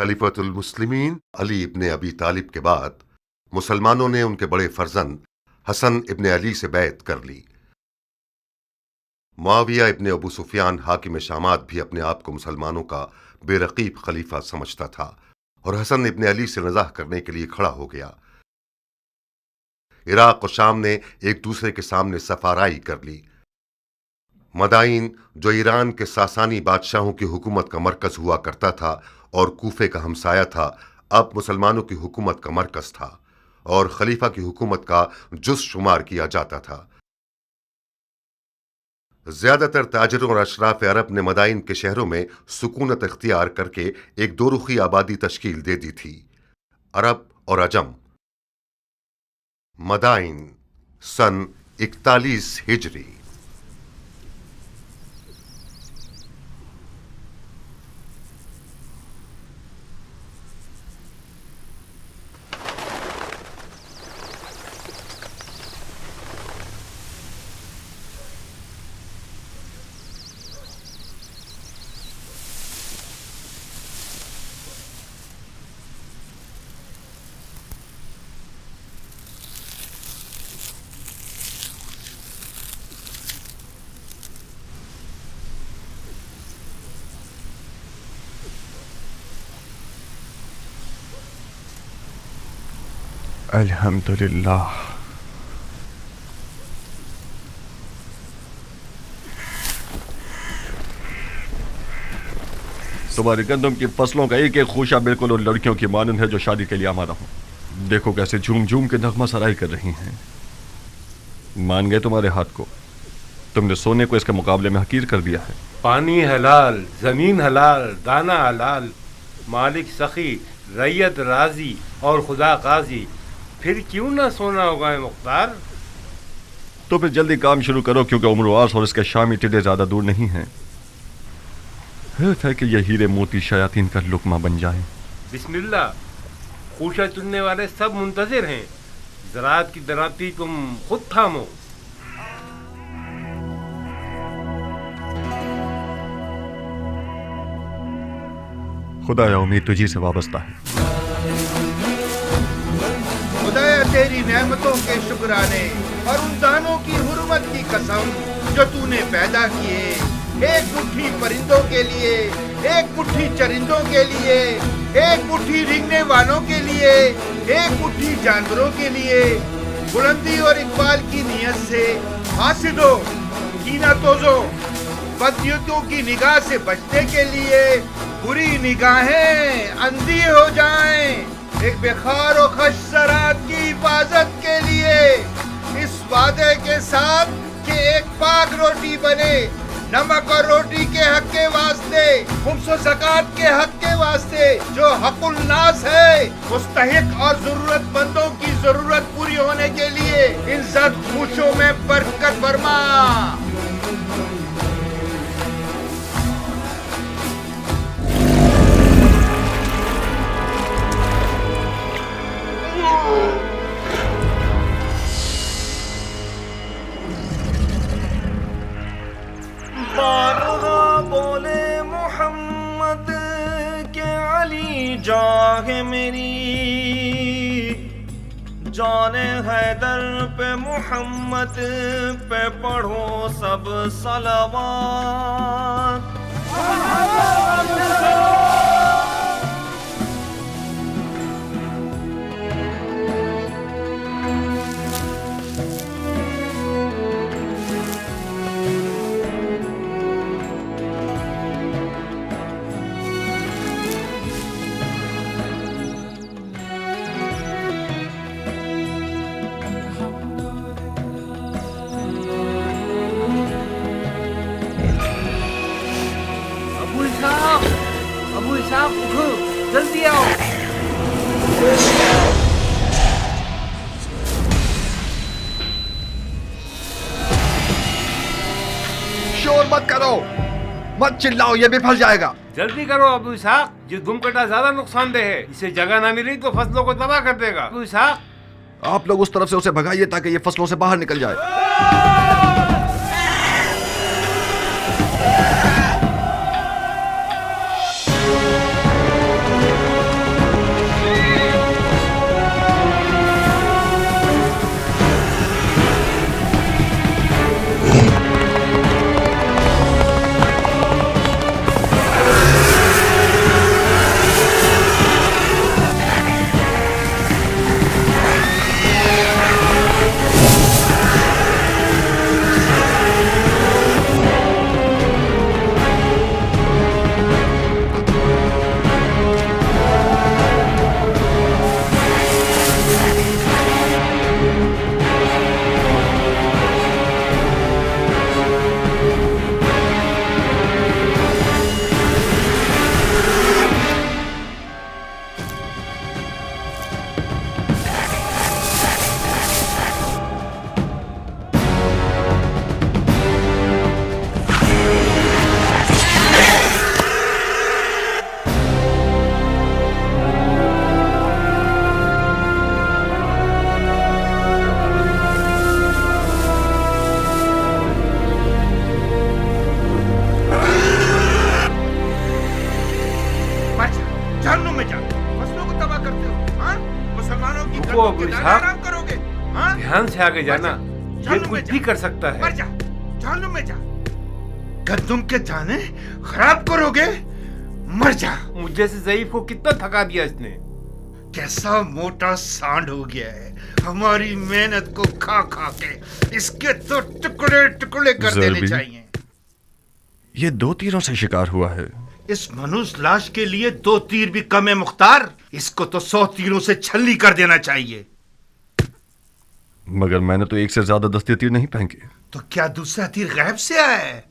खलीफतुल मुस्लिमीन अली इब्ने अबी तालिब के बाद मुसलमानों ने उनके बड़े फर्जंद हसन इब्ने अली से बैत कर ली। मुआविया इब्ने अबू सुफियान हाकिम शामात भी अपने आप को मुसलमानों का बेरकीब खलीफा समझता था और हसन इब्ने अली से नज़ाह करने के लिए खड़ा हो गया। इराक और शाम ने एक दूसरे के सामने सफाराई कर ली। मदाइन, जो ईरान के सासानी बादशाहों की हुकूमत का मरकज हुआ करता था और कूफे का हमसाया था, अब मुसलमानों की हुकूमत का मरकज था और खलीफा की हुकूमत का जुज़ शुमार किया जाता था। ज्यादातर ताजिरों और अशराफ अरब ने मदाइन के शहरों में सुकूनत इख्तियार करके एक दोरुखी आबादी तश्कील दे दी थी, अरब और अजम। मदाइन सन 41 हिजरी। अल्हम्दुलिल्लाह। तुम्हारी गंदम की फसलों का एक एक खूशा बिल्कुल उन लड़कियों की मानंद है जो शादी के लिए आमादा हूं। देखो कैसे झूम झूम के नगमा सराई कर रही हैं। मान गए तुम्हारे हाथ को? तुमने सोने को इसके मुकाबले में हकीर कर दिया है। पानी हलाल, जमीन हलाल, दाना हलाल, मालिक सखी, रैयत राजी और खुदा काजी, फिर क्यों ना सोना होगा मुख्तार? तो फिर जल्दी काम शुरू करो, क्योंकि उम्र और इसके शामी टिड्डे ज्यादा दूर नहीं हैं। है कि ये हीरे मोती शयातीन का लुकमा बन जाए। बिस्मिल्लाह। खूशा चुनने वाले सब मुंतजिर हैं। ज़राअत की दराती तुम खुद थामो। खुदाया उम्मीद तुझी से वाबस्ता है। खुदाया तेरी नेमतों के शुक्राने और उन दानों की हुर्मत की कसम जो तूने पैदा किए, एक मुट्ठी परिंदों के लिए, एक मुट्ठी चरिंदों के लिए, एक मुट्ठी रेंगने वालों के लिए, एक मुट्ठी जानवरों के लिए, बुलंदी और इकबाल की नियत से हासिदों, कीना तोजों, बदनियतों की निगाह से बचने के लिए बुरी निगाहें अंधी हो जाएं, एक बेखार और खश ज़राअत की हिफाजत के लिए, इस वादे के साथ कि एक पाक रोटी बने, नमक और रोटी के हक के वास्ते, खुम्स और ज़कात के हक के वास्ते, जो हक़ुल नास है, मुस्तहिक और ज़रूरतमंदों की ज़रूरत पूरी होने के लिए इज़्ज़त खुशियों में बरकत फरमा। बोले मोहम्मद के अली जागे मेरी, जाने हैदर पे मोहम्मद पे पढ़ो सब सलावत। अबू इसाक उठो, जल्दी आओ। शोर मत करो, मत चिल्लाओ, ये भी फंस जाएगा। जल्दी करो अबू इसाक, ये दुमकटा ज्यादा नुकसानदेह है। इसे जगह ना मिली तो फसलों को तबाह कर देगा। अबू इसाक, आप लोग उस तरफ से उसे भगाइए ताकि ये फसलों से बाहर निकल जाए। जान से आगे जाना ये जान में कुछ जा। भी कर सकता मर है। जा, जानों में जा। गंदुम के दाने खराब करोगे, मर जा। मुझे से ज़ईफ को कितना थका दिया इसने। कैसा मोटा सांड हो गया है, हमारी मेहनत को खा खा के इसके तो टुकड़े टुकड़े कर देने ज़रबी। चाहिए। ये 2 तीरों से शिकार हुआ है। इस मनुष्य लाश के लिए 2 तीर भी कम है मुख्तार। इसको तो 100 तीरों से छल्ली कर देना चाहिए। मगर मैंने तो 1 से ज्यादा दस्ते तीर नहीं फेंके। तो क्या दूसरा तीर गायब से आया है?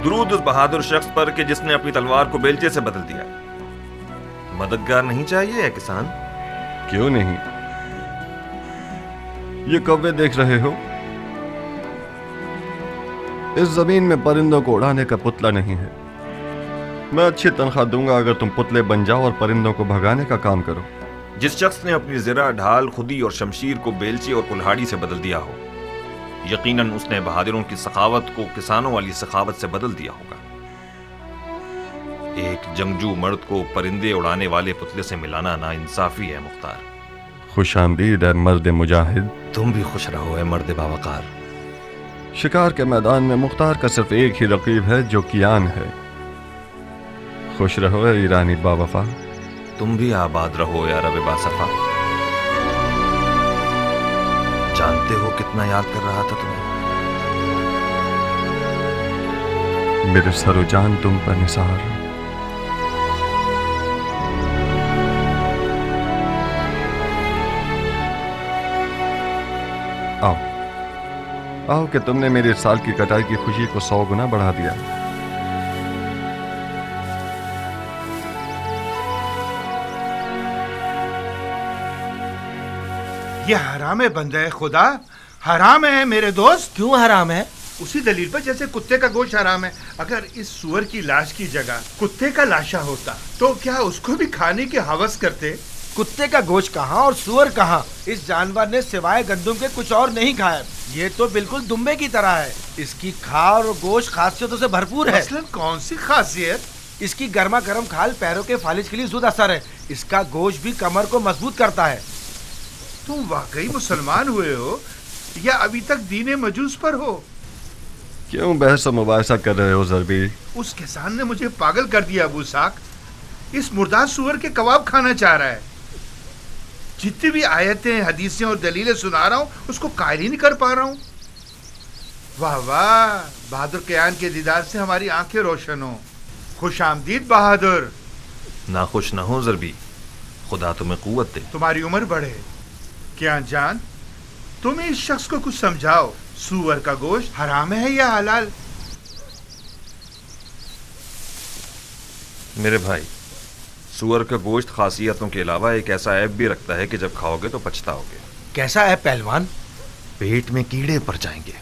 दुरूद उस बहादुर शख्स पर कि जिसने अपनी तलवार को बेलचे से बदल दिया। मददगार नहीं चाहिए है किसान? क्यों नहीं? ये कौवे देख रहे हो? इस जमीन में परिंदों को उड़ाने का पुतला नहीं है। मैं अच्छी तनख्वाह दूंगा अगर तुम पुतले बन जाओ और परिंदों को भगाने का काम करो। जिस शख्स ने अपनी ज़रा, ढाल, खुदी और शमशीर को बेलचे और कुल्हाड़ी से बदल दिया हो, यकीनन उसने बहादुरों की सखावत को किसानों वाली सखावत से बदल दिया होगा। एक जंगजू मर्द को परिंदे उड़ाने वाले पुतले से मिलाना नाइंसाफी है मुख्तार। खुश आमदीद है मर्द मुजाहिद। तुम भी खुश रहो है मर्द बावकार। शिकार के मैदान में मुख्तार का सिर्फ एक ही रकीब है जो कियान है। खुश रहो है ईरानी बावफा। तुम भी आबाद रहो या रब बासफा। जानते हो कितना याद कर रहा था तुम्हें? मेरे सरो जान तुम पर निसार। आओ आओ कि तुमने मेरे इस साल की कटाई की खुशी को 100 गुना बढ़ा दिया। ये हराम है बंदे खुदा, हराम है मेरे दोस्त। क्यों हराम है? उसी दलील पर जैसे कुत्ते का गोश्त हराम है। अगर इस सुअर की लाश की जगह कुत्ते का लाशा होता तो क्या उसको भी खाने की हवस करते? कुत्ते का गोश्त कहाँ और सुअर कहाँ? इस जानवर ने सिवाय गंदुम के कुछ और नहीं खाया। ये तो बिल्कुल दुम्बे की तरह है। इसकी खाल और गोश्त खासियतों से भरपूर है। मसलन कौन सी खासियत? इसकी गर्मा गर्म खाल पैरों के फालिज के लिए जुद असर है। इसका गोश्त भी कमर को मजबूत करता है। तुम वाकई मुसलमान हुए हो या अभी तक दीने मजूस पर हो? क्यों बहस और मुबाहिसा कर रहे हो ज़रबी? उस किसान ने मुझे पागल कर दिया अबू साक। इस मुर्दार सुअर के कबाब खाना चाह रहा है। जितनी भी आयतें, हदीसें और दलीलें सुना रहा हूँ उसको कायल ही नहीं कर पा रहा हूँ। वाह वाह, बहादुर कियान के दीदार से हमारी आंखें रोशन हो। खुश आमदीद बहादुर। नाखुश न हो ज़रबी, खुदा तुम्हें कुव्वत दे। तुम्हारी उम्र बढ़े। कियान जान, तुम इस शख्स को कुछ समझाओ। सुअर का गोश्त हराम है या हलाल? मेरे भाई, सुअर का गोश्त खासियतों के अलावा एक ऐसा ऐब भी रखता है कि जब खाओगे तो पछताओगे। कैसा है पहलवान? पेट में कीड़े पड़ जाएंगे।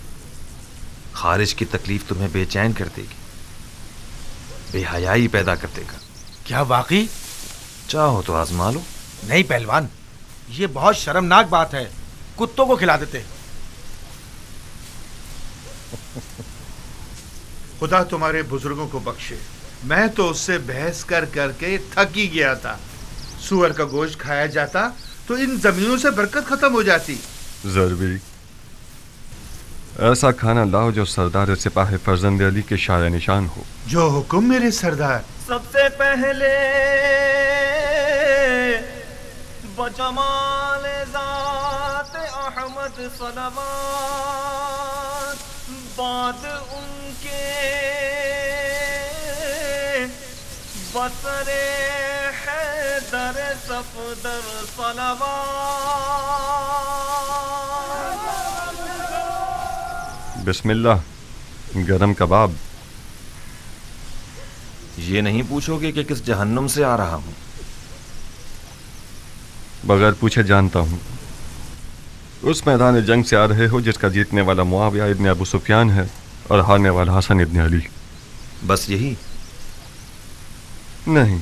खारिज की तकलीफ तुम्हें बेचैन कर देगी, बेहयाई पैदा कर देगा। क्या वाकई? चाहो तो आजमा लो। नहीं पहलवान, ये बहुत शर्मनाक बात है। कुत्तों को खिला देते। खुदा तुम्हारे बुजुर्गों को बख्शे। मैं तो उससे बहस कर करके थक ही गया था। सुअर का गोश्त खाया जाता तो इन जमीनों से बरकत खत्म हो जाती। ज़रबी, ऐसा खाना लाओ जो सरदार सिपाही फर्जंद अली के शाया निशान हो। जो हुक्म मेरे सरदार। सबसे पहले बजमाल ज़ात अहमद सलवात, बाद उनके बसरे हैदर सफदर सलवात। बिस्मिल्लाह, गरम कबाब। ये नहीं पूछोगे कि किस जहन्नुम से आ रहा हूँ? बगैर पूछे जानता हूँ। उस मैदान जंग से आ रहे हो जिसका जीतने वाला मुआविया इब्न अबू सुफियान है और हारने वाला हसन इब्न अली। बस यही? नहीं,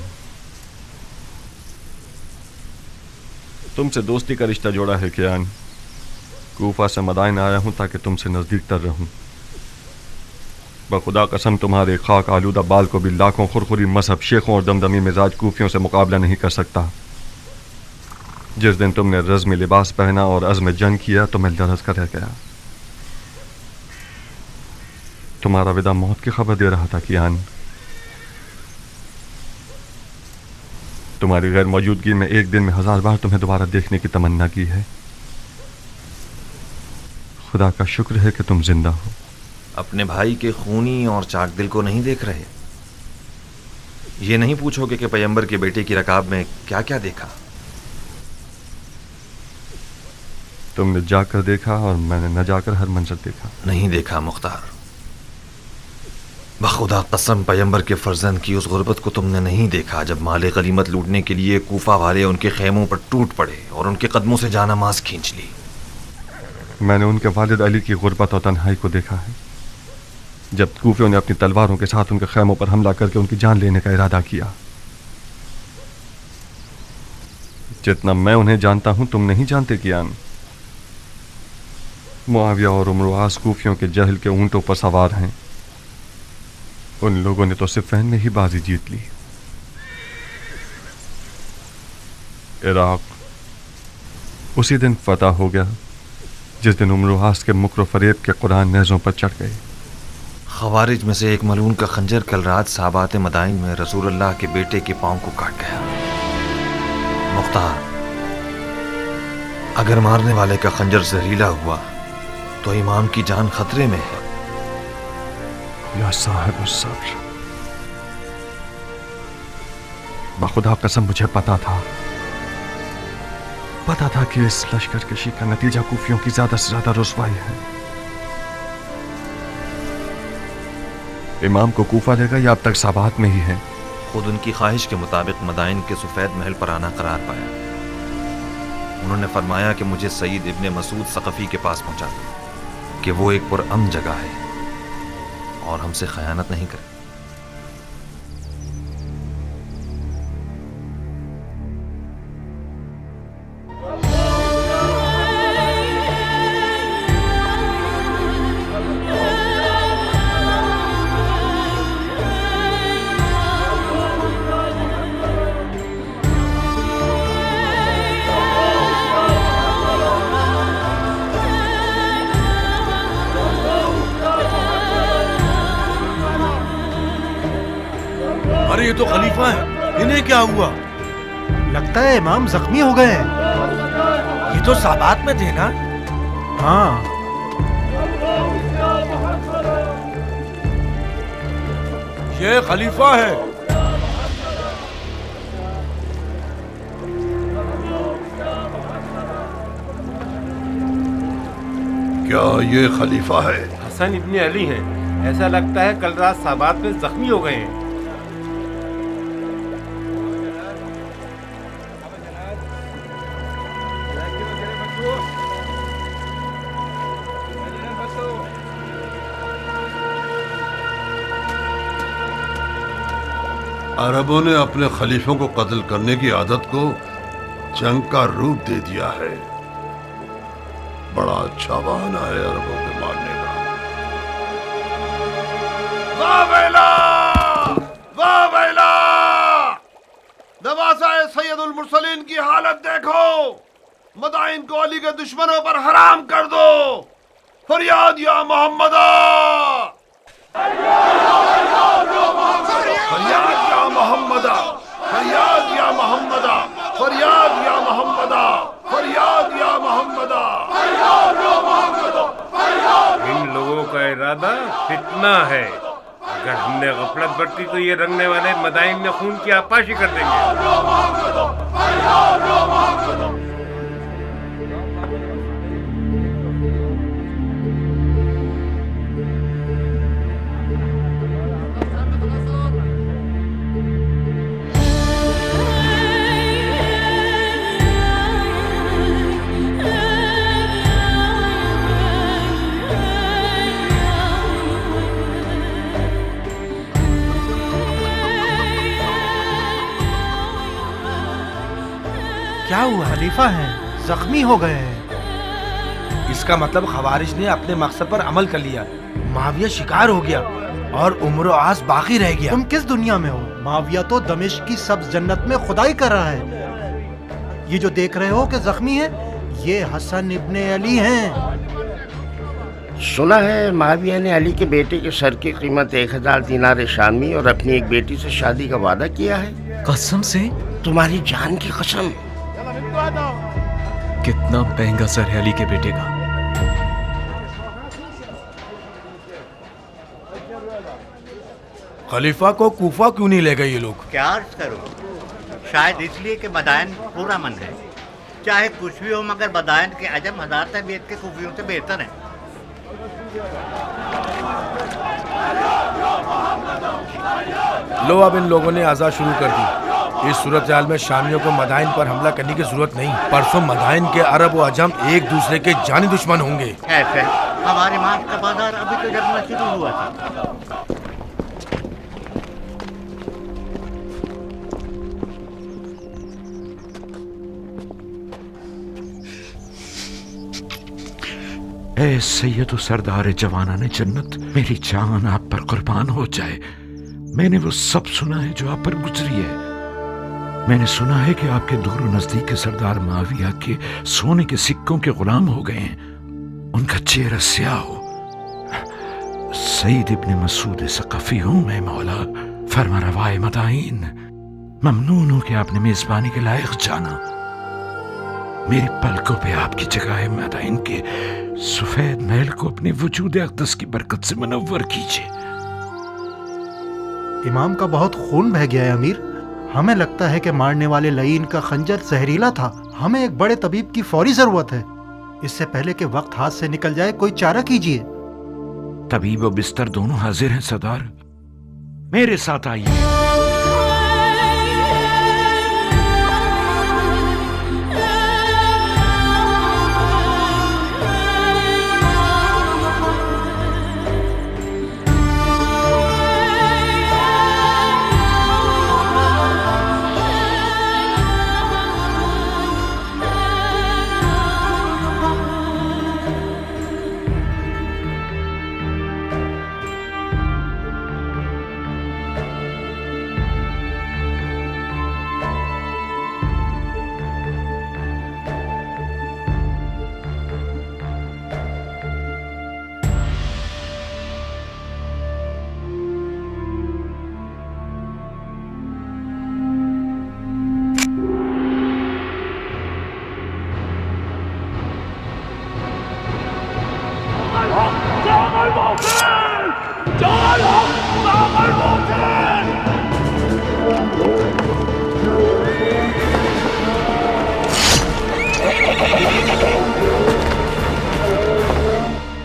तुमसे दोस्ती का रिश्ता जोड़ा है कियान। कूफा से मदाइन आया हूं ताकि तुमसे नजदीक तर रहूं। बखुदा कसम तुम्हारे खाक आलूदा बाल को भी लाखों खुरखुरी मजहब शेखों और दमदमी मिजाज कूफियों से मुकाबला नहीं कर सकता। जिस दिन तुमने रज़्म लिबास पहना और अज़्म जंग किया तो मैं लरज़ कर रह गया। तुम्हारा विदा मौत की खबर दे रहा था कियान। तुम्हारी गैर मौजूदगी में एक दिन में 1000 बार तुम्हें दोबारा देखने की तमन्ना की है। खुदा का शुक्र है कि तुम जिंदा हो। अपने भाई के खूनी और चाक दिल को नहीं देख रहे? ये नहीं पूछोगे कि पैगंबर के बेटे की रकाब में क्या क्या देखा? तुमने जाकर देखा और मैंने न जाकर हर मंजर देखा। नहीं देखा मुख्तार। बखुदा कसम पैगंबर के फर्जंद की उस गुर्बत को तुमने नहीं देखा जब माले गनीमत लूटने के लिए कूफा वाले उनके खेमों पर टूट पड़े और उनके कदमों से जानामाज खींच ली। मैंने उनके वालिद अली की गुर्बत और तन्हाई को देखा है जब कूफियों ने अपनी तलवारों के साथ उनके खेमों पर हमला करके उनकी जान लेने का इरादा किया। जितना मैं उन्हें जानता हूं तुम नहीं जानते कियान। मुआविया और उमर कूफियों के जहल के ऊंटों पर सवार हैं। उन लोगों ने तो सिफ़ैन में ही बाजी जीत ली। इराक उसी दिन फतह हो गया जिस दिन उमर के मुकर फरेब के कुरान नेज़ों पर चढ़ गए। खवारिज में से एक मलून का खंजर कल रात साबात मदाइन में रसूलुल्लाह के बेटे के पांव को काट गया। मुख्तार, अगर मारने वाले का खंजर जहरीला हुआ तो इमाम की जान खतरे में है। या साहिब सब्र, बखुदा कसम मुझे पता था कि इस लश्कर कशी का नतीजा कूफियों की ज्यादा से ज्यादा रुसवाई है। इमाम को कूफा लेगा या अब तक साबात में ही है? खुद उनकी ख्वाहिश के मुताबिक मदाइन के सफेद महल पर आना करार पाया। उन्होंने फरमाया कि मुझे सईद इब्ने मसूद सकफी के पास पहुंचा दो कि वो एक पुरअमन जगह है और हमसे खयानत नहीं करे। अरे ये तो खलीफा है, इन्हें क्या हुआ? लगता है इमाम जख्मी हो गए हैं। ये तो साबात में थे ना? हाँ, ये खलीफा है। क्या ये खलीफा है? हसन इब्ने अली हैं। ऐसा लगता है कल रात साबात में जख्मी हो गए हैं। अरबों ने अपने खलीफों को कत्ल करने की आदत को जंग का रूप दे दिया है। बड़ा अच्छा बहाना है अरबों के मारने का। वाह बैला! वाह बैला! नवाज़ा सैयदुल मुरसलीन की हालत देखो। मदाइन को अली के दुश्मनों पर हराम कर दो। फरियाद या मोहम्मदा! फरियाद या मोहम्मदा! फरियाद या मोहम्मदा! फरियाद या मोहम्मदा! फरियाद या मोहम्मदा! इन लोगों का इरादा फितना है। अगर हमने गफलत बरती तो ये रंगने वाले मदाइन में खून की आपाशी कर देंगे। کیا ہوا؟ खलीफा हैं, जख्मी हो गए हैं। اس کا مطلب خوارج نے اپنے مقصد پر عمل کر لیا، معاویہ شکار ہو گیا اور عمر و آس باقی رہ گیا۔ تم کس دنیا میں ہو؟ معاویہ تو دمشق کی سبز جنت میں خدائی کر رہا ہے۔ یہ جو دیکھ رہے ہو کہ زخمی ہے، یہ حسن ابن علی ہیں۔ سنا ہے معاویہ نے علی کے بیٹے کے سر کی قیمت 1000 دینار شامی اور اپنی ایک بیٹی سے شادی کا وعدہ کیا ہے۔ قسم سے؟ تمہاری جان کی قسم۔ کتنا مہنگا سر ہے علی کے بیٹے کا۔ خلیفہ کو کوفہ کیوں نہیں لے گئے یہ لوگ؟ کیا عرض کروں، شاید اس لیے کہ مدائن پورا من ہے۔ چاہے کچھ بھی ہو مگر مدائن کے عجم ہزار طبیعت کے خوفیوں سے بہتر ہیں۔ لو اب ان لوگوں نے آزاد شروع کر دی۔ اس صورتحال میں شامیوں کو مدائن پر حملہ کرنے کی ضرورت نہیں۔ پرسوں مدائن کے عرب و عجم ایک دوسرے کے جانی دشمن ہوں گے۔ ایسے ہمارے ماس کا بازار ابھی تو جمنا شروع ہوا تھا۔ اے سید و سردار جوانان جنت، میری جان آپ پر قربان ہو جائے۔ میں نے وہ سب سنا ہے جو آپ پر گزری ہے۔ میں نے سنا ہے کہ آپ کے دور و نزدیک کے سردار معاویہ کے سونے کے سکوں کے غلام ہو گئے ہیں، ان کا چہرہ سیاہ ہو۔ سعید ابن مسعود ثقفی ہوں میں مولا، فرما روائے مدائن۔ ممنون ہوں کہ آپ نے میزبانی کے لائق جانا۔ میری پلکوں پہ آپ کی جگہ ہے مدائن کے سفید محل کو اپنے وجود اقدس کی برکت سے منور کیجیے۔ امام کا بہت خون بہہ گیا ہے امیر۔ ہمیں لگتا ہے کہ مارنے والے لعین کا خنجر زہریلا تھا۔ ہمیں ایک بڑے طبیب کی فوری ضرورت ہے۔ اس سے پہلے کہ وقت ہاتھ سے نکل جائے کوئی چارہ کیجیے۔ طبیب و بستر دونوں حاضر ہیں سردار، میرے ساتھ آئیے۔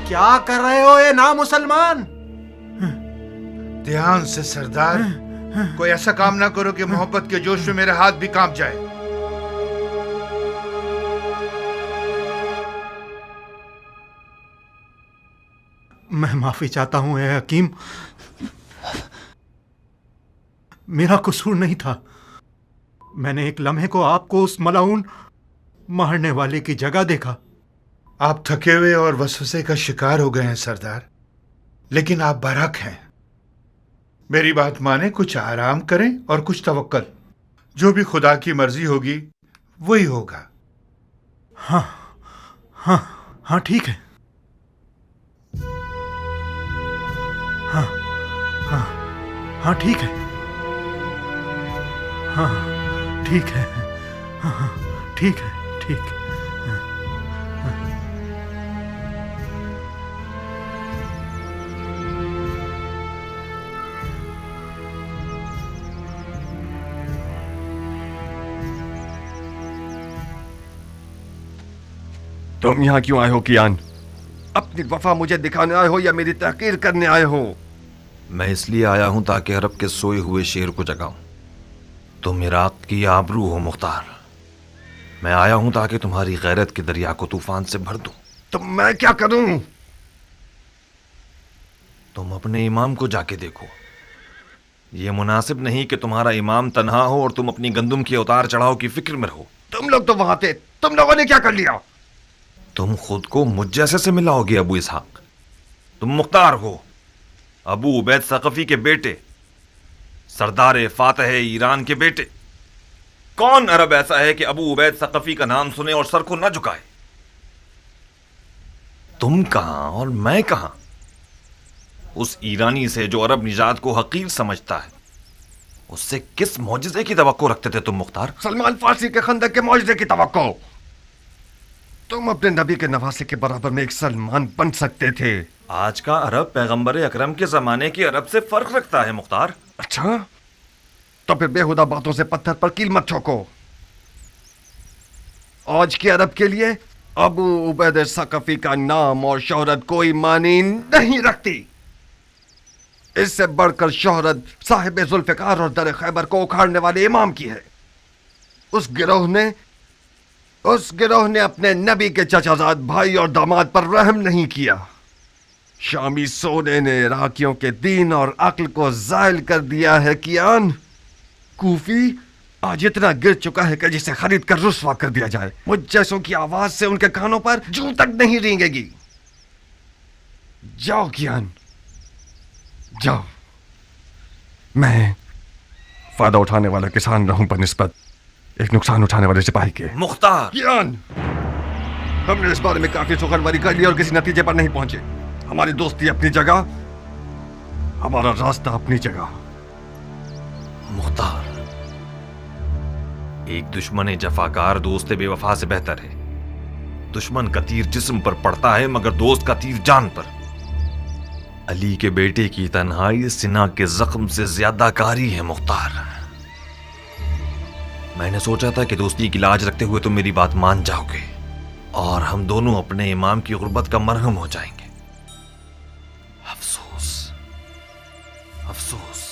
کیا کر رہے ہو اے نامسلمان؟ دھیان سے سردار، کوئی ایسا کام نہ کرو کہ محبت کے جوش میں میرے ہاتھ بھی کانپ جائے۔ میں معافی چاہتا ہوں اے حکیم، میرا قصور نہیں تھا۔ میں نے ایک لمحے کو آپ کو اس ملعون مارنے والے کی جگہ دیکھا۔ آپ تھکے ہوئے اور وسوسے کا شکار ہو گئے ہیں سردار، لیکن آپ برحق ہیں۔ میری بات مانیں، کچھ آرام کریں اور کچھ توکل۔ جو بھی خدا کی مرضی ہوگی وہی ہوگا۔ ہاں ہاں ہاں ٹھیک ہے۔ ہاں ہاں ہاں ٹھیک ہے۔ ہاں ٹھیک ہے۔ ہاں ٹھیک ہے، ٹھیک ہے۔ تم یہاں کیوں آئے ہو کیان؟ اپنی وفا مجھے دکھانے آئے ہو یا میری تحقیر کرنے آئے ہو؟ میں اس لیے آیا ہوں تاکہ عرب کے سوئے ہوئے شیر کو جگاؤں۔ تم عراق کی آبرو ہو مختار۔ میں آیا ہوں تاکہ تمہاری غیرت کے دریا کو طوفان سے بھر دوں۔ تو میں کیا کروں؟ تم اپنے امام کو جا کے دیکھو۔ یہ مناسب نہیں کہ تمہارا امام تنہا ہو اور تم اپنی گندم کے اتار چڑھاؤ کی فکر میں رہو۔ तुम लोग तो वहां थे, तुम लोगों ने क्या कर लिया? तुम खुद को मुझ जैसे से मिलाओगे अबू इसहाक? तुम मुख्तार हो, अबू उबैद सकफी के बेटे, सरदार फातह ईरान के बेटे। कौन अरब ऐसा है कि अबू उबैद सकफी का नाम सुने और सर को न झुकाए? तुम कहां और मैं कहां? उस ईरानी से जो अरब निजात को हकीर समझता है, उससे किस मौजिज़े की तवक्को रखते थे तुम मुख्तार? सलमान फारसी के खंदक के मौजिज़े की तवक्को। तुम अपने नबी के नवासे के बराबर में एक सलमान बन सकते थे। आज का अरब पैगंबर अकरम के जमाने के अरब से फर्क रखता है मुख्तार। अच्छा, तो फिर बेहुदा बातों से पत्थर पर कील मत ठोको। आज के अरब के लिए अबू उबैद सकफी का नाम और शोहरत कोई मानी नहीं रखती। इससे बढ़कर शोहरत साहिब जुल्फ़िकार और दर खैबर को उखाड़ने वाले इमाम की है। उस गिरोह ने अपने नबी के चचाजाद भाई और दामाद पर रहम नहीं किया। शामी सोने ने इराकियों के दीन और अक्ल को ज़ाइल कर दिया है। कियान कूफी आज इतना गिर चुका है कि जिसे खरीद कर रुस्वा कर दिया जाए। मुझ जैसों की आवाज से उनके कानों पर जूं तक नहीं रेंगेगी। जाओ कियान, जाओ। मैं फायदा उठाने वाला किसान रहूं पर निस्बत एक नुकसान उठाने वाले सिपाही के। मुख्तार! कियान, हमने इस बारे में काफी सुखनवारी कर ली और किसी नतीजे पर नहीं पहुंचे। हमारी दोस्ती अपनी जगह, हमारा रास्ता अपनी जगह। मुख्तार, एक दुश्मन जफाकार दोस्त बेवफा से बेहतर है। दुश्मन का तीर जिस्म पर पड़ता है मगर दोस्त का तीर जान पर। अली के बेटे की तन्हाई सिना के जख्म से ज्यादा कारी है मुख्तार। मैंने सोचा था कि दोस्ती की लाज रखते हुए तुम मेरी बात मान जाओगे और हम दोनों अपने इमाम की गुर्बत का मरहम हो जाएंगे। अफसोस, अफसोस।